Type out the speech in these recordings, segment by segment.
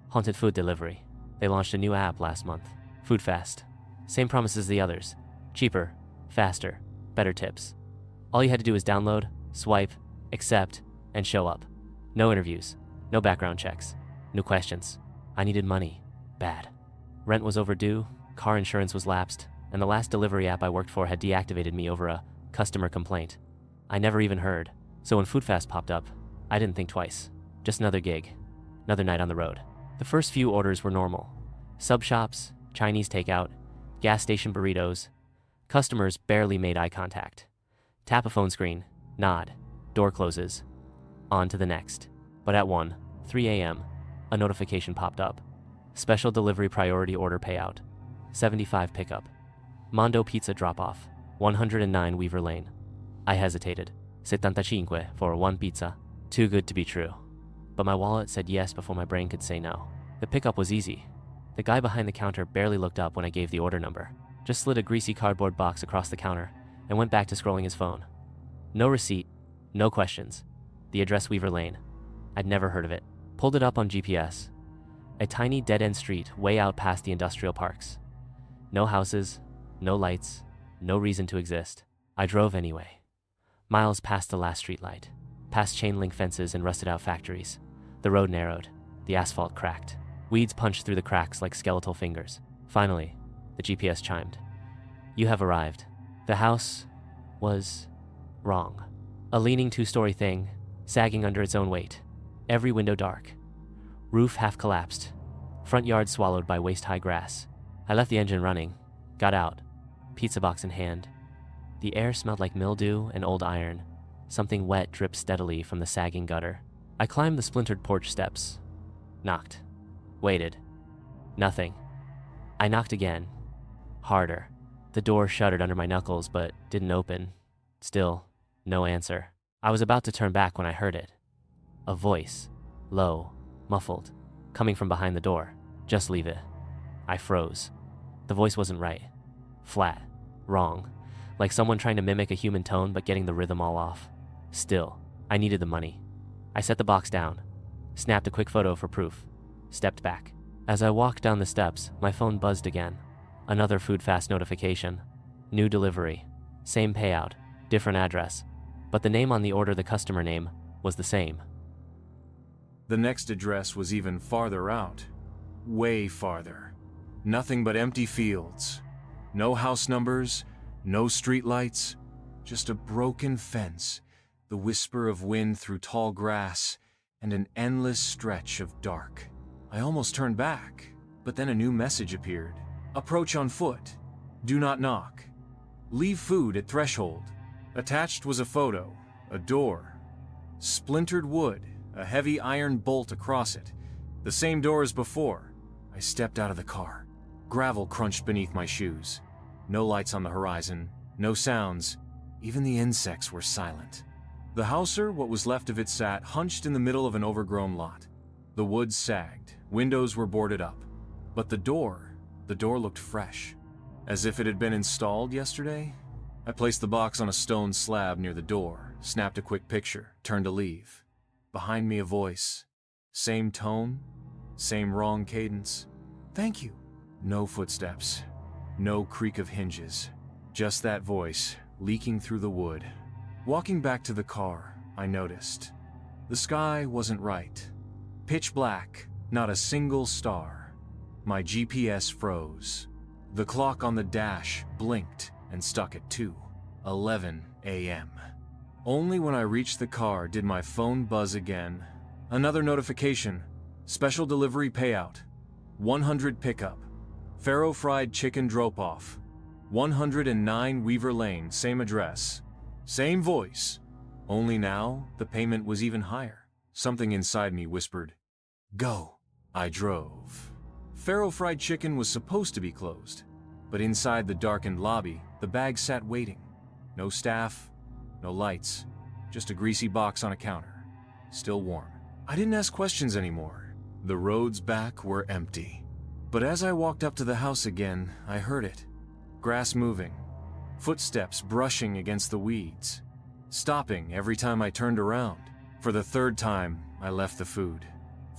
Haunted food delivery. They launched a new app last month. FOODFAST. Same promise as the others. Cheaper, faster, better tips. All you had to do was download, swipe, accept, and show up. No interviews, no background checks, no questions. I needed money. Bad. Rent was overdue, car insurance was lapsed, and the last delivery app I worked for had deactivated me over a customer complaint. I never even heard. So when FOODFAST popped up, I didn't think twice. Just another gig. Another night on the road. The first few orders were normal. Sub shops, Chinese takeout, gas station burritos. Customers barely made eye contact. Tap a phone screen, nod, door closes. On to the next. But at 3 a.m., a notification popped up. Special delivery priority order payout. 75 pickup. Mondo pizza drop-off. 109 Weaver Lane. I hesitated. 75 for one pizza. Too good to be true. But my wallet said yes before my brain could say no. The pickup was easy. The guy behind the counter barely looked up when I gave the order number. Just slid a greasy cardboard box across the counter and went back to scrolling his phone. No receipt, no questions. The address Weaver Lane. I'd never heard of it. Pulled it up on GPS. A tiny dead-end street way out past the industrial parks. No houses, no lights, no reason to exist. I drove anyway. Miles past the last streetlight, past chain-link fences and rusted-out factories. The road narrowed, the asphalt cracked. Weeds punched through the cracks like skeletal fingers. Finally, the GPS chimed. You have arrived. The house was wrong. A leaning two-story thing, sagging under its own weight. Every window dark. Roof half collapsed. Front yard swallowed by waist-high grass. I left the engine running, got out, pizza box in hand. The air smelled like mildew and old iron. Something wet dripped steadily from the sagging gutter. I climbed the splintered porch steps. Knocked. Waited. Nothing. I knocked again. Harder. The door shuddered under my knuckles but didn't open. Still, no answer. I was about to turn back when I heard it. A voice. Low. Muffled. Coming from behind the door. Just leave it. I froze. The voice wasn't right. Flat. Wrong. Like someone trying to mimic a human tone but getting the rhythm all off. Still, I needed the money. I set the box down. Snapped a quick photo for proof. Stepped back. As I walked down the steps, my phone buzzed again. Another FOODFAST notification. New delivery. Same payout. Different address. But the name on the order, the customer name, was the same. The next address was even farther out. Way farther. Nothing but empty fields. No house numbers, no streetlights, just a broken fence, the whisper of wind through tall grass, and an endless stretch of dark. I almost turned back, but then a new message appeared. Approach on foot. Do not knock. Leave food at threshold. Attached was a photo, a door, splintered wood, a heavy iron bolt across it. The same door as before. I stepped out of the car. Gravel crunched beneath my shoes. No lights on the horizon, no sounds. Even the insects were silent. The house, or what was left of it, sat hunched in the middle of an overgrown lot. The wood sagged, windows were boarded up. But the door looked fresh. As if it had been installed yesterday. I placed the box on a stone slab near the door, snapped a quick picture, turned to leave. Behind me a voice. Same tone, same wrong cadence. Thank you. No footsteps. No creak of hinges. Just that voice, leaking through the wood. Walking back to the car, I noticed. The sky wasn't right. Pitch black, not a single star. My GPS froze. The clock on the dash blinked and stuck at 2:11 a.m. Only when I reached the car did my phone buzz again. Another notification. Special delivery payout. 100 pickup. Faro fried chicken drop-off. 109 Weaver Lane, same address. Same voice. Only now, the payment was even higher. Something inside me whispered, "Go." I drove. Faro fried chicken was supposed to be closed, but inside the darkened lobby, the bag sat waiting. No staff, no lights, just a greasy box on a counter. Still warm. I didn't ask questions anymore. The roads back were empty. But as I walked up to the house again, I heard it. Grass moving. Footsteps brushing against the weeds. Stopping every time I turned around. For the third time, I left the food.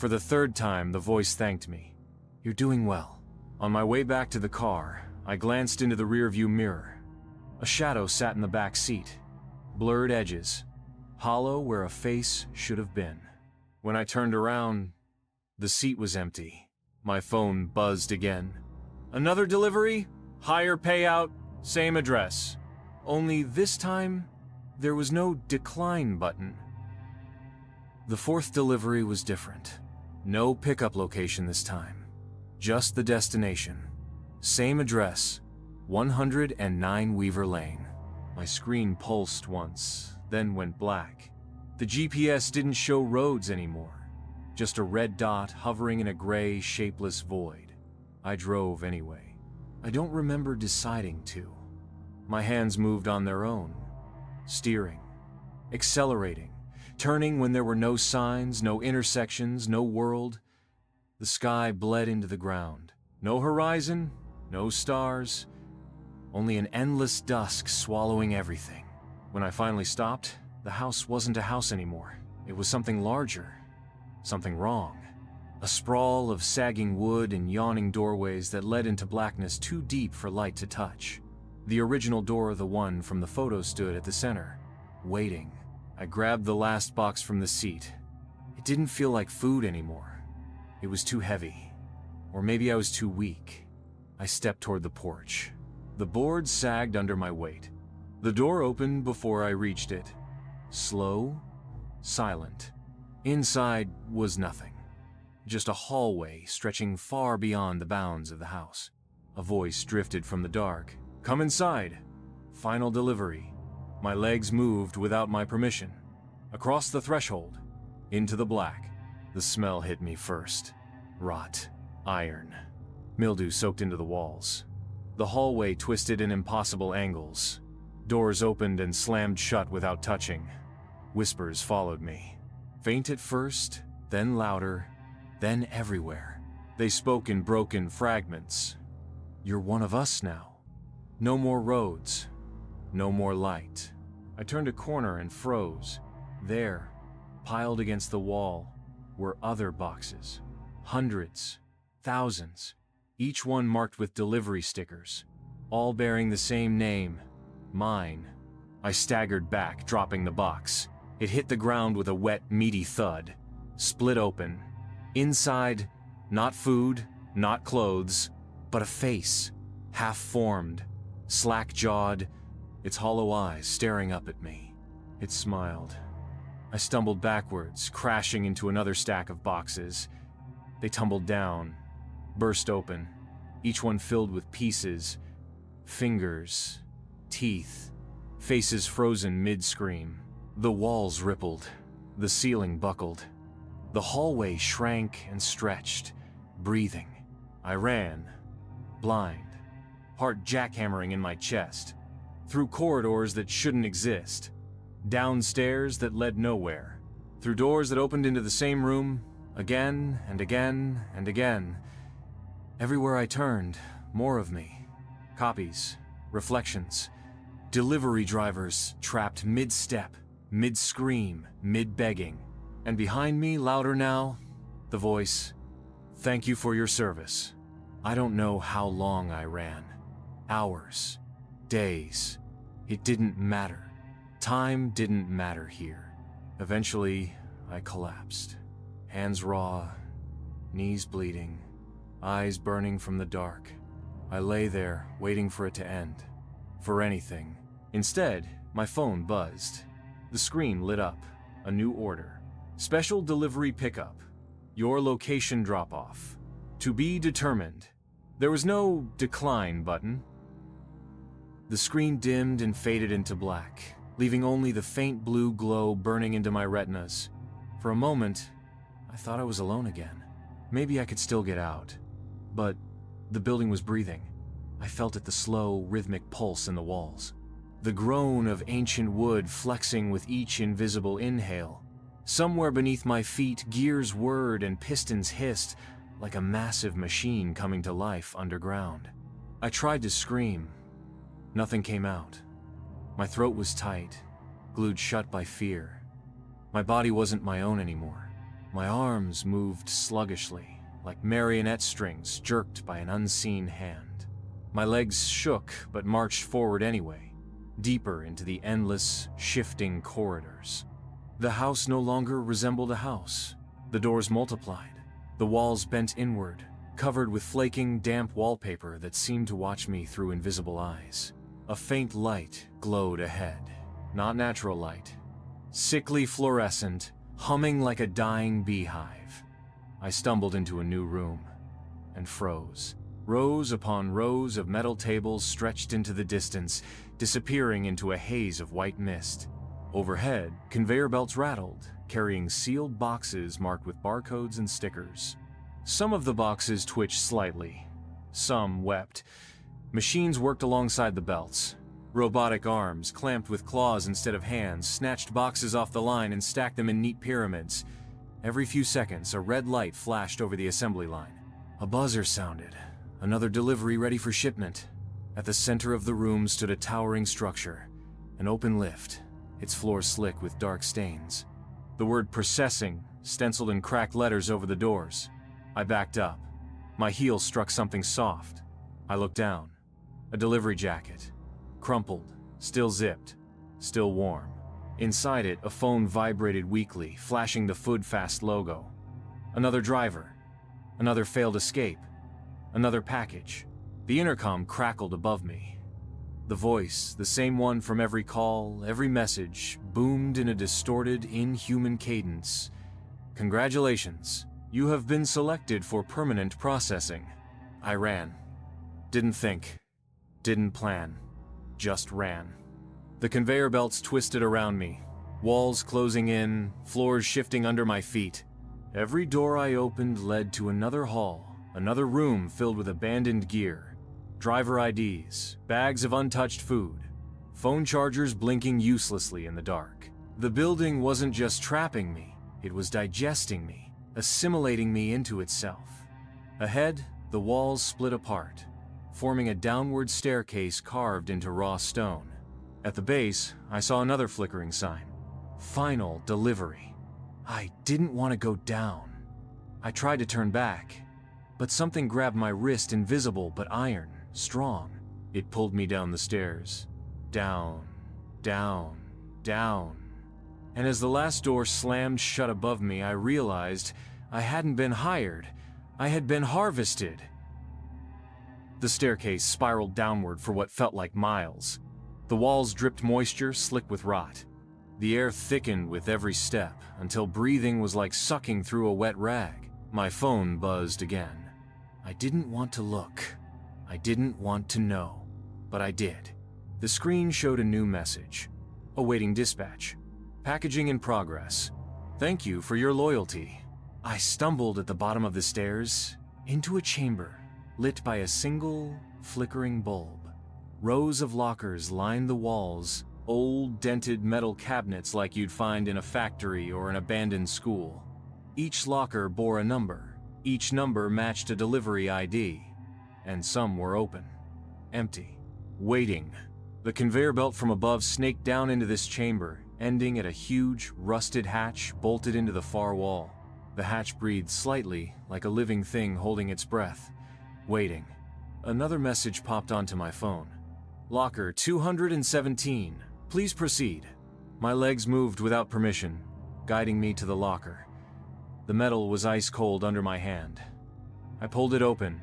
For the third time, the voice thanked me. "You're doing well." On my way back to the car, I glanced into the rearview mirror. A shadow sat in the back seat. Blurred edges, hollow where a face should have been. When I turned around, the seat was empty. My phone buzzed again. "Another delivery? Higher payout, same address." Only this time, there was no decline button. The fourth delivery was different. No pickup location this time. Just the destination. Same address, 109 Weaver Lane. My screen pulsed once, then went black. The GPS didn't show roads anymore. Just a red dot hovering in a gray, shapeless void. I drove anyway. I don't remember deciding to. My hands moved on their own. Steering. Accelerating. Turning when there were no signs, no intersections, no world. The sky bled into the ground. No horizon, no stars. Only an endless dusk swallowing everything. When I finally stopped, the house wasn't a house anymore. It was something larger. Something wrong. A sprawl of sagging wood and yawning doorways that led into blackness too deep for light to touch. The original door of the one from the photo stood at the center, waiting. I grabbed the last box from the seat. It didn't feel like food anymore. It was too heavy. Or maybe I was too weak. I stepped toward the porch. The board sagged under my weight. The door opened before I reached it. Slow, silent. Inside was nothing. Just a hallway stretching far beyond the bounds of the house. A voice drifted from the dark. "Come inside. Final delivery." My legs moved without my permission. Across the threshold. Into the black. The smell hit me first. Rot. Iron. Mildew soaked into the walls. The hallway twisted in impossible angles. Doors opened and slammed shut without touching. Whispers followed me. Faint at first, then louder, then everywhere. They spoke in broken fragments. "You're one of us now. No more roads. No more light." I turned a corner and froze. There, piled against the wall, were other boxes. Hundreds, thousands, each one marked with delivery stickers, all bearing the same name, mine. I staggered back, dropping the box. It hit the ground with a wet, meaty thud. Split open. Inside, not food, not clothes, but a face, half-formed, slack-jawed, its hollow eyes staring up at me. It smiled. I stumbled backwards, crashing into another stack of boxes. They tumbled down, burst open, each one filled with pieces, fingers, teeth, faces frozen mid-scream. The walls rippled, the ceiling buckled. The hallway shrank and stretched, breathing. I ran, blind, heart jackhammering in my chest, through corridors that shouldn't exist, down stairs that led nowhere, through doors that opened into the same room, again and again and again. Everywhere I turned, more of me. Copies, reflections, delivery drivers trapped mid-step, mid-scream, mid-begging. And behind me, louder now, the voice, "Thank you for your service." I don't know how long I ran. Hours, days. It didn't matter. Time didn't matter here. Eventually, I collapsed. Hands raw, knees bleeding, eyes burning from the dark. I lay there, waiting for it to end. For anything. Instead, my phone buzzed. The screen lit up. A new order. Special delivery pickup. Your location drop-off. To be determined. There was no decline button. The screen dimmed and faded into black, leaving only the faint blue glow burning into my retinas. For a moment, I thought I was alone again. Maybe I could still get out. But the building was breathing. I felt it, the slow, rhythmic pulse in the walls. The groan of ancient wood flexing with each invisible inhale. Somewhere beneath my feet, gears whirred and pistons hissed, like a massive machine coming to life underground. I tried to scream. Nothing came out. My throat was tight, glued shut by fear. My body wasn't my own anymore. My arms moved sluggishly, like marionette strings jerked by an unseen hand. My legs shook but marched forward anyway, deeper into the endless, shifting corridors. The house no longer resembled a house. The doors multiplied, the walls bent inward, covered with flaking, damp wallpaper that seemed to watch me through invisible eyes. A faint light glowed ahead. Not natural light. Sickly fluorescent, humming like a dying beehive. I stumbled into a new room and froze. Rows upon rows of metal tables stretched into the distance, disappearing into a haze of white mist. Overhead, conveyor belts rattled, carrying sealed boxes marked with barcodes and stickers. Some of the boxes twitched slightly. Some wept. Machines worked alongside the belts. Robotic arms, clamped with claws instead of hands, snatched boxes off the line and stacked them in neat pyramids. Every few seconds, a red light flashed over the assembly line. A buzzer sounded. Another delivery ready for shipment. At the center of the room stood a towering structure. An open lift, its floor slick with dark stains. The word processing stenciled in cracked letters over the doors. I backed up. My heel struck something soft. I looked down. A delivery jacket. Crumpled, still zipped, still warm. Inside it, a phone vibrated weakly, flashing the FOODFAST logo. Another driver. Another failed escape. Another package. The intercom crackled above me. The voice, the same one from every call, every message, boomed in a distorted, inhuman cadence. Congratulations. You have been selected for permanent processing. I ran. Didn't think. Didn't plan. Just ran. The conveyor belts twisted around me. Walls closing in, floors shifting under my feet. Every door I opened led to another hall, another room filled with abandoned gear. Driver IDs, bags of untouched food, phone chargers blinking uselessly in the dark. The building wasn't just trapping me, it was digesting me, assimilating me into itself. Ahead, the walls split apart, forming a downward staircase carved into raw stone. At the base, I saw another flickering sign. Final delivery. I didn't want to go down. I tried to turn back, but something grabbed my wrist, invisible but iron, strong. It pulled me down the stairs. Down, down, down. And as the last door slammed shut above me, I realized I hadn't been hired. I had been harvested. The staircase spiraled downward for what felt like miles. The walls dripped moisture, slick with rot. The air thickened with every step, until breathing was like sucking through a wet rag. My phone buzzed again. I didn't want to look. I didn't want to know. But I did. The screen showed a new message. Awaiting dispatch. Packaging in progress. Thank you for your loyalty. I stumbled at the bottom of the stairs, into a chamber, lit by a single, flickering bulb. Rows of lockers lined the walls, old, dented metal cabinets like you'd find in a factory or an abandoned school. Each locker bore a number. Each number matched a delivery ID. And some were open. Empty. Waiting. The conveyor belt from above snaked down into this chamber, ending at a huge, rusted hatch bolted into the far wall. The hatch breathed slightly, like a living thing holding its breath. Waiting. Another message popped onto my phone. Locker 217. Please proceed. My legs moved without permission, guiding me to the locker. The metal was ice cold under my hand. I pulled it open.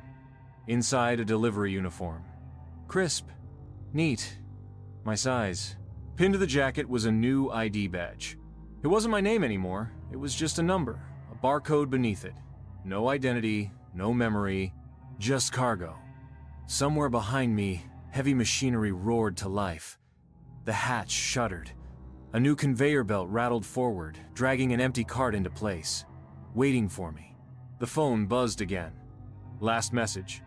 Inside, a delivery uniform. Crisp. Neat. My size. Pinned to the jacket was a new ID badge. It wasn't my name anymore. It was just a number, a barcode beneath it. No identity, no memory, just cargo. Somewhere behind me, heavy machinery roared to life. The hatch shuddered. A new conveyor belt rattled forward, dragging an empty cart into place. Waiting for me. The phone buzzed again. Last message.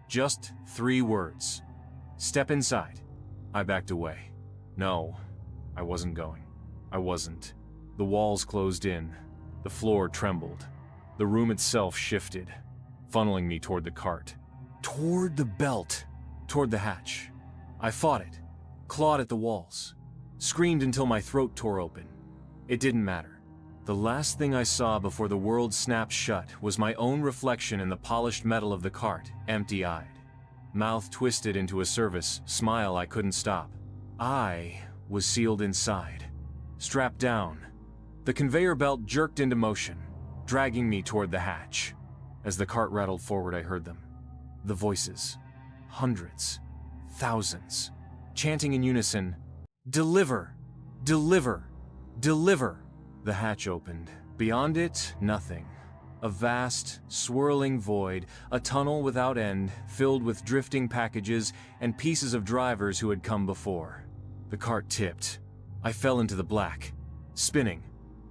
Just 3 words. Step inside. I backed away. No, I wasn't going. I wasn't. The walls closed in. The floor trembled. The room itself shifted, funneling me toward the cart. Toward the belt. Toward the hatch. I fought it. Clawed at the walls. Screamed until my throat tore open. It didn't matter. The last thing I saw before the world snapped shut was my own reflection in the polished metal of the cart, empty-eyed. Mouth twisted into a service smile I couldn't stop. I was sealed inside, strapped down. The conveyor belt jerked into motion, dragging me toward the hatch. As the cart rattled forward, I heard them. The voices. Hundreds. Thousands. Chanting in unison, "Deliver! Deliver! Deliver!" The hatch opened. Beyond it, nothing. A vast, swirling void, a tunnel without end, filled with drifting packages and pieces of drivers who had come before. The cart tipped. I fell into the black, spinning,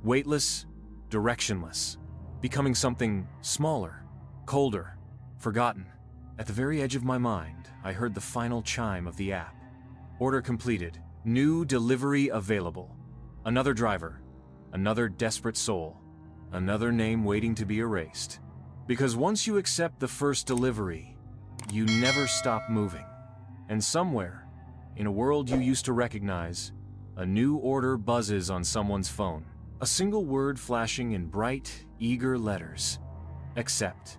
weightless, directionless, becoming something smaller, colder, forgotten. At the very edge of my mind, I heard the final chime of the app. Order completed. New delivery available. Another driver. Another desperate soul. Another name waiting to be erased. Because once you accept the first delivery, you never stop moving. And somewhere, in a world you used to recognize, a new order buzzes on someone's phone. A single word flashing in bright, eager letters. Accept.